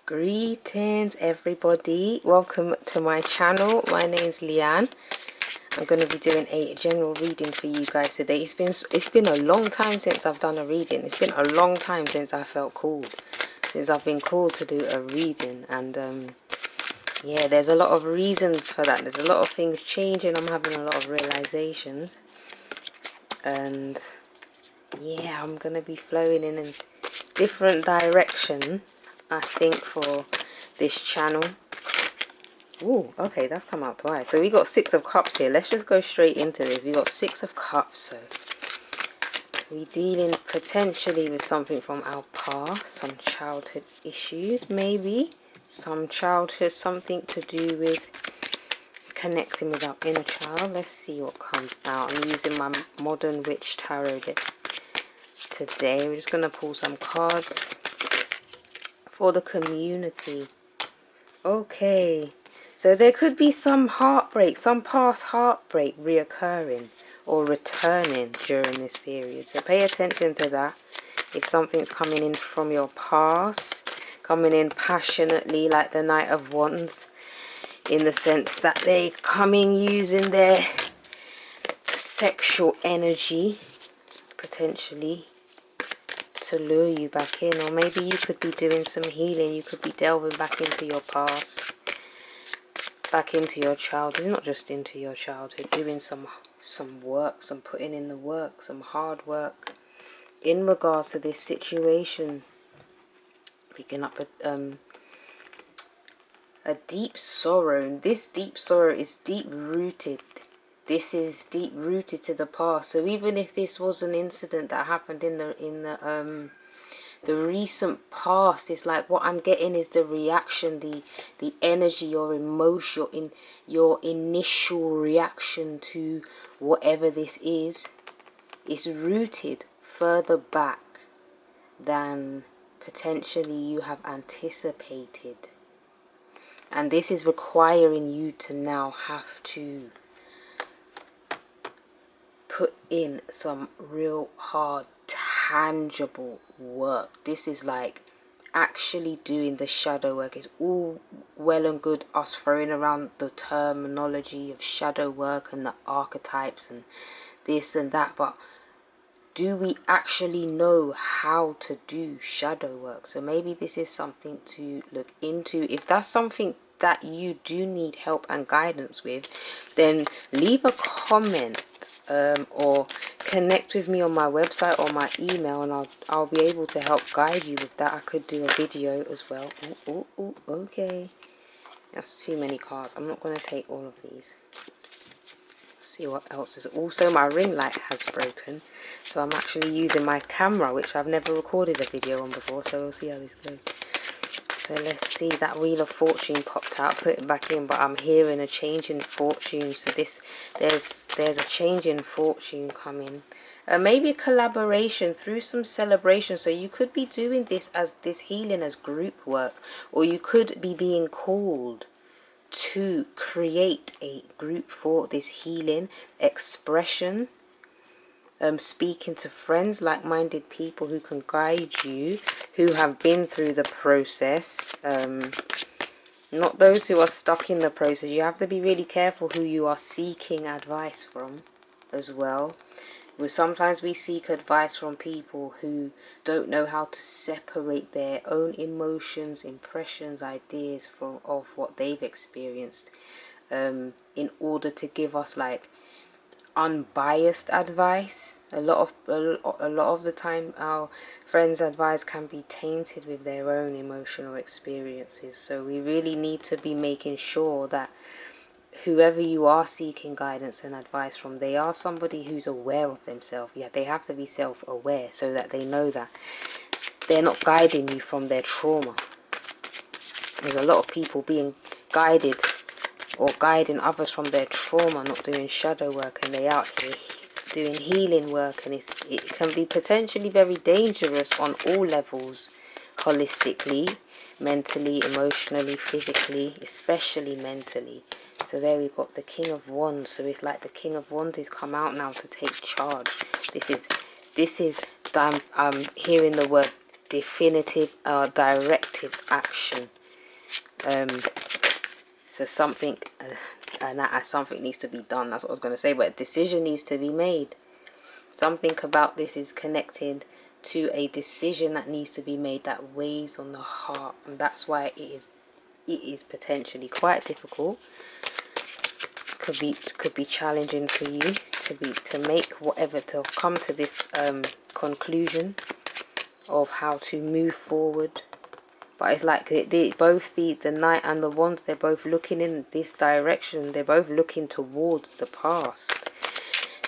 Greetings everybody, welcome to my channel. My name is Leanne. I'm going to be doing a general reading for you guys today. It's been a long time since I've done a reading. It's been a long time since I felt called, since I've been called to do a reading. And yeah, there's a lot of reasons for that. There's a lot of things changing. I'm having a lot of realizations, and yeah, I'm going to be flowing in a different direction, I think, for this channel. Ooh, okay, that's come out twice. So we got Six of Cups here. Let's just go straight into this. We got Six of Cups. So we're dealing potentially with something from our past, some childhood issues, maybe some childhood, something to do with connecting with our inner child. Let's see what comes out. I'm using my Modern Witch Tarot deck today. We're just going to pull some cards for the community. Okay, so there could be some heartbreak, some past heartbreak reoccurring or returning during this period. So pay attention to that. If something's coming in from your past, coming in passionately like the Knight of Wands, in the sense that they're coming using their sexual energy, potentially, to lure you back in. Or maybe you could be doing some healing. You could be delving back into your past, back into your childhood, not just into your childhood, doing some work, some putting in the work, some hard work in regards to this situation. Picking up a deep sorrow, and this deep sorrow is deep rooted. This is deep rooted to the past. So even if this was an incident that happened in the recent past, it's like what I'm getting is the reaction, the energy, your emotion, your initial reaction to whatever this is rooted further back than potentially you have anticipated. And this is requiring you to now have to put in some real hard, tangible work. This is like actually doing the shadow work. It's all well and good us throwing around the terminology of shadow work and the archetypes and this and that, but do we actually know how to do shadow work? So maybe this is something to look into. If that's something that you do need help and guidance with, then leave a comment or connect with me on my website or my email, and I'll be able to help guide you with that. I could do a video as well. Ooh, okay, that's too many cards. I'm not going to take all of these. See what else is. Also, my ring light has broken, so I'm actually using my camera, which I've never recorded a video on before, so we'll see how this goes. So let's see, that Wheel of Fortune popped out, put it back in, but I'm hearing a change in fortune. So there's a change in fortune coming. Maybe a collaboration through some celebration. So you could be doing this healing as group work, or you could be being called to create a group for this healing expression. Speaking to friends, like-minded people who can guide you, who have been through the process, not those who are stuck in the process. You have to be really careful who you are seeking advice from as well. Sometimes we seek advice from people who don't know how to separate their own emotions, impressions, ideas of what they've experienced, in order to give us like unbiased advice. A lot of the time our friends' advice can be tainted with their own emotional experiences. So we really need to be making sure that whoever you are seeking guidance and advice from, they are somebody who's aware of themselves. Yeah, they have to be self-aware so that they know that they're not guiding you from their trauma. There's a lot of people being guided or guiding others from their trauma, not doing shadow work, and they out here doing healing work, and it can be potentially very dangerous on all levels, holistically, mentally, emotionally, physically, especially mentally. So there we've got the King of Wands. So it's like the King of Wands has come out now to take charge. This is I'm hearing the word definitive, directive connected action. So something, and that something needs to be done. That's what I was going to say. But a decision needs to be made. Something about this is connected to a decision that needs to be made that weighs on the heart, and that's why it is potentially quite difficult. Could be challenging for you to make whatever, to come to this conclusion of how to move forward. But it's like both the Knight and the Wands, they're both looking in this direction. They're both looking towards the past.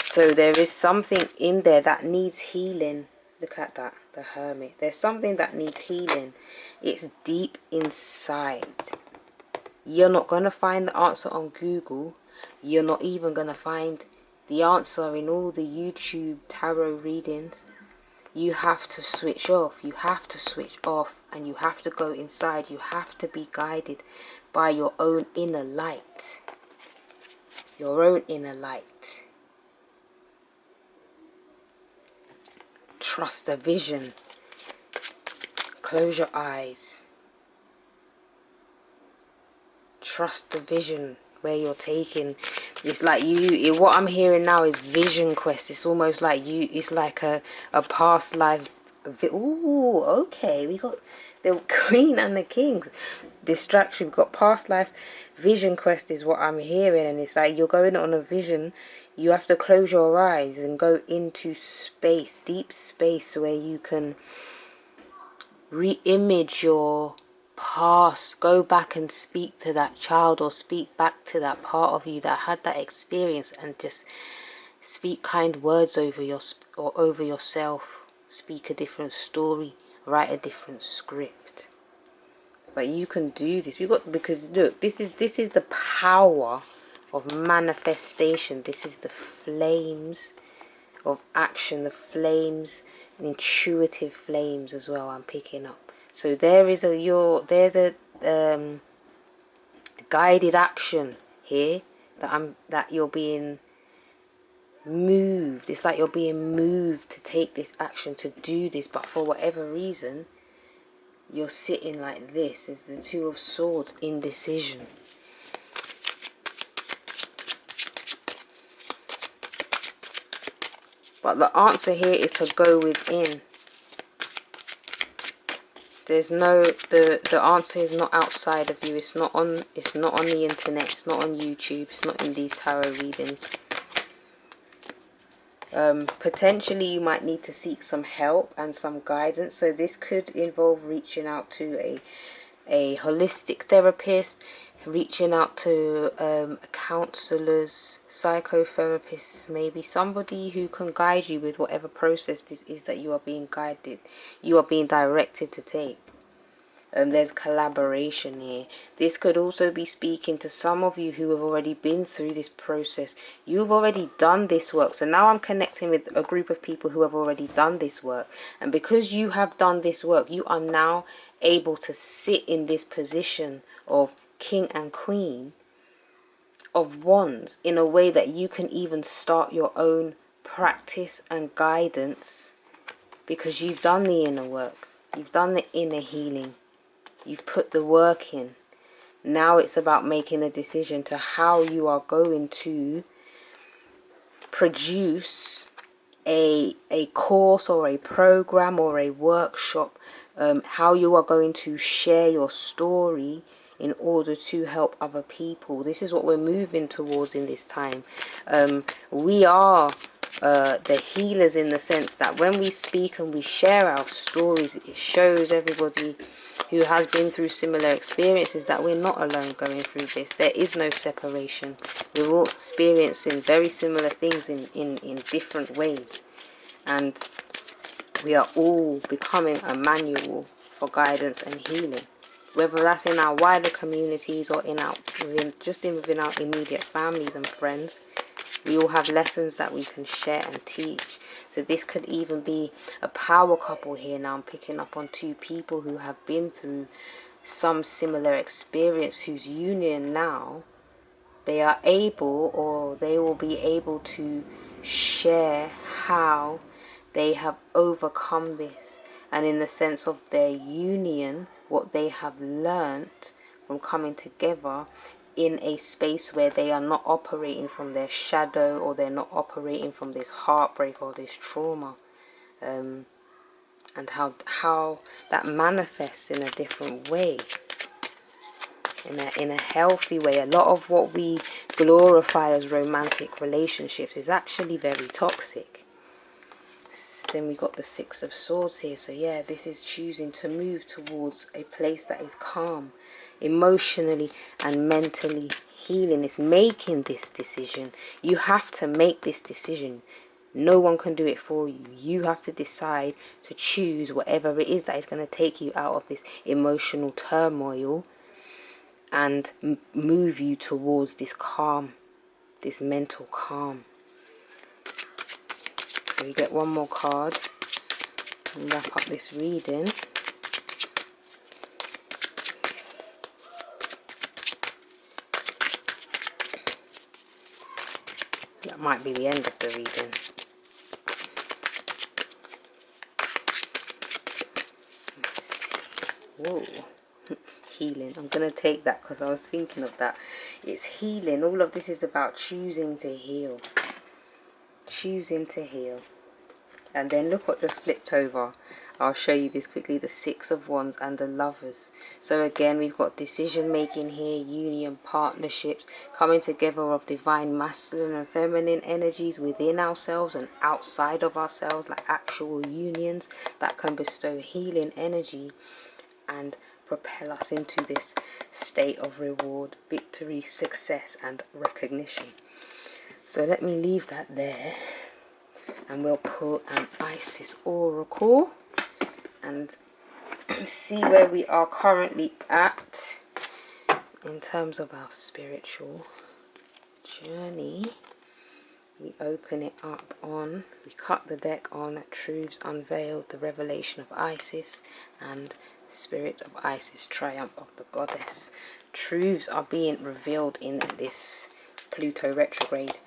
So there is something in there that needs healing. Look at that, the Hermit. There's something that needs healing. It's deep inside. You're not going to find the answer on Google. You're not even going to find the answer in all the YouTube tarot readings. You have to switch off. You have to switch off, and you have to go inside. You have to be guided by your own inner light. Your own inner light. Trust the vision. Close your eyes. Trust the vision where you're taking. It's like what I'm hearing now is vision quest. It's almost like it's like a past life. Ooh, okay, we got the Queen and the Kings. Distraction. We've got past life vision quest is what I'm hearing, and it's like you're going on a vision. You have to close your eyes and go into space, deep space, where you can re-image your past. Go back and speak to that child, or speak back to that part of you that had that experience, and just speak kind words over over yourself. Speak a different story, write a different script. But you can do this. Because look, this is the power of manifestation. This is the flames of action, the flames, intuitive flames as well. I'm picking up. So there's a guided action here that you're being moved. It's like you're being moved to take this action, to do this, but for whatever reason you're sitting like this. It's the Two of Swords, indecision. But the answer here is to go within. There's no, the answer is not outside of you. It's not on the internet. It's not on YouTube. It's not in these tarot readings. Potentially you might need to seek some help and some guidance. So this could involve reaching out to a holistic therapist, reaching out to counselors, psychotherapists, maybe somebody who can guide you with whatever process this is that you are being guided, you are being directed to take. There's collaboration here. This could also be speaking to some of you who have already been through this process. You've already done this work. So now I'm connecting with a group of people who have already done this work. And because you have done this work, you are now able to sit in this position of King and Queen of Wands in a way that you can even start your own practice and guidance, because you've done the inner work. You've done the inner healing. You've put the work in. Now it's about making a decision to how you are going to produce a course or a program or a workshop, how you are going to share your story in order to help other people. This is what we're moving towards in this time. We are the healers, in the sense that when we speak and we share our stories, it shows everybody who has been through similar experiences that we're not alone going through this. There is no separation. We're all experiencing very similar things in different ways, and we are all becoming a manual for guidance and healing, whether that's in our wider communities or within our immediate families and friends. We all have lessons that we can share and teach. So this could even be a power couple here. Now I'm picking up on two people who have been through some similar experience, whose union now they are able, or they will be able to share how they have overcome this. And in the sense of their union, what they have learnt from coming together in a space where they are not operating from their shadow, or they're not operating from this heartbreak or this trauma, and how that manifests in a different way, in a healthy way. A lot of what we glorify as romantic relationships is actually very toxic. Then we got the Six of Swords here. So yeah, this is choosing to move towards a place that is calm, emotionally and mentally healing. It's making this decision. You have to make this decision. No one can do it for you. You have to decide to choose whatever it is that is going to take you out of this emotional turmoil and move you towards this calm, this mental calm. So we get one more card and wrap up this reading. That might be the end of the reading. Let's see. Whoa. Healing. I'm going to take that because I was thinking of that. It's healing. All of this is about choosing to heal. Choosing to heal. And then look what just flipped over. I'll show you this quickly. The Six of Wands and the Lovers. So again, we've got decision making here, union, partnerships, coming together of divine masculine and feminine energies within ourselves and outside of ourselves, like actual unions that can bestow healing energy and propel us into this state of reward, victory, success and recognition. So let me leave that there. And we'll pull an Isis Oracle and see where we are currently at in terms of our spiritual journey. We open it up on, we cut the deck on Truths Unveiled, the Revelation of Isis, and Spirit of Isis, Triumph of the Goddess. Truths are being revealed in this Pluto retrograde.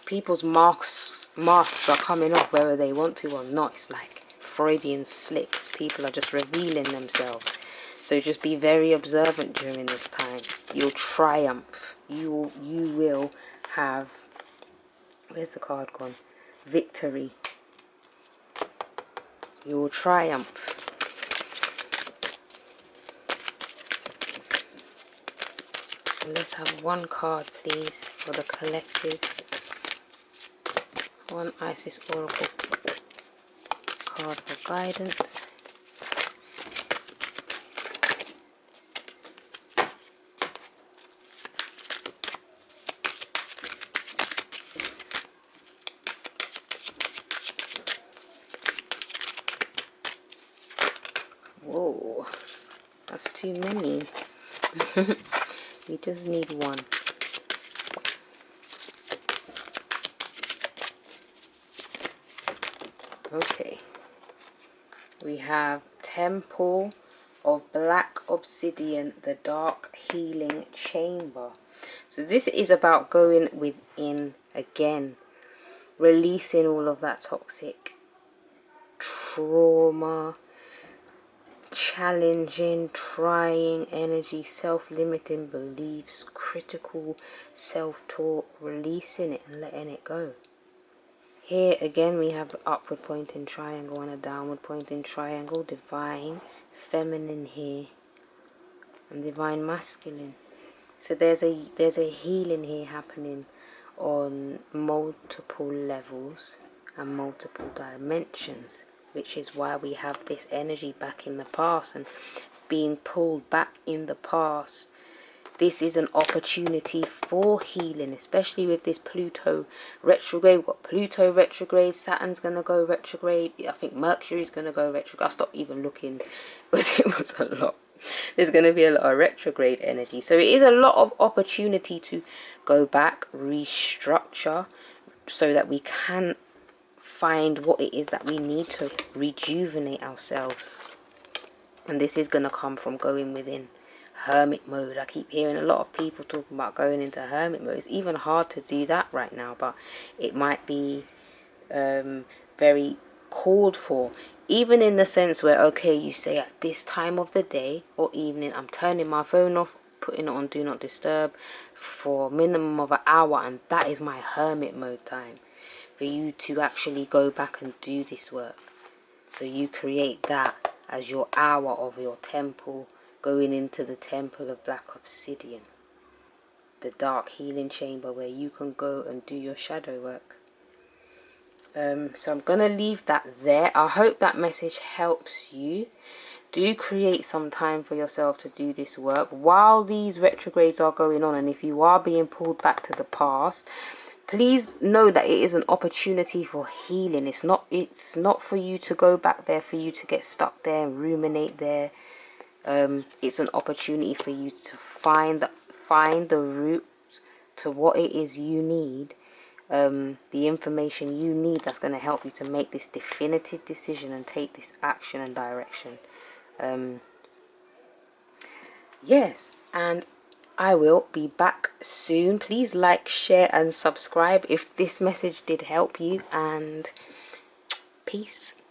People's masks are coming off whether they want to or not. It's like Freudian slips. People are just revealing themselves. So just be very observant during this time. You'll triumph. You will have, where's the card gone? Victory. You will triumph. Let's have one card, please, for the collective. One Isis Oracle card for guidance. Whoa, that's too many. We just need one. Okay, we have Temple of Black Obsidian, the Dark Healing Chamber. So this is about going within again, releasing all of that toxic trauma, challenging, trying energy, self-limiting beliefs, critical self-talk, releasing it and letting it go. Here again we have the upward pointing triangle and a downward pointing triangle, divine feminine here and divine masculine. So there's a healing here happening on multiple levels and multiple dimensions, which is why we have this energy back in the past and being pulled back in the past. This is an opportunity for healing, especially with this Pluto retrograde. We've got Pluto retrograde, Saturn's going to go retrograde. I think Mercury's going to go retrograde. I stopped even looking because it was a lot. There's going to be a lot of retrograde energy. So it is a lot of opportunity to go back, restructure, so that we can find what it is that we need to rejuvenate ourselves. And this is going to come from going within. Hermit mode. I keep hearing a lot of people talking about going into hermit mode. It's even hard to do that right now, but it might be very called for. Even in the sense where, okay, you say at this time of the day or evening, I'm turning my phone off, putting it on do not disturb for a minimum of an hour, and that is my hermit mode time for you to actually go back and do this work. So you create that as your hour of your temple, going into the temple of black obsidian, the dark healing chamber where you can go and do your shadow work. So I'm going to leave that there. I hope that message helps you. Do create some time for yourself to do this work while these retrogrades are going on. And if you are being pulled back to the past, please know that it is an opportunity for healing. It's not for you to go back there, for you to get stuck there and ruminate there. It's an opportunity for you to find the root to what it is you need. The information you need that's going to help you to make this definitive decision and take this action and direction. Yes, and I will be back soon. Please like, share and subscribe if this message did help you, and peace.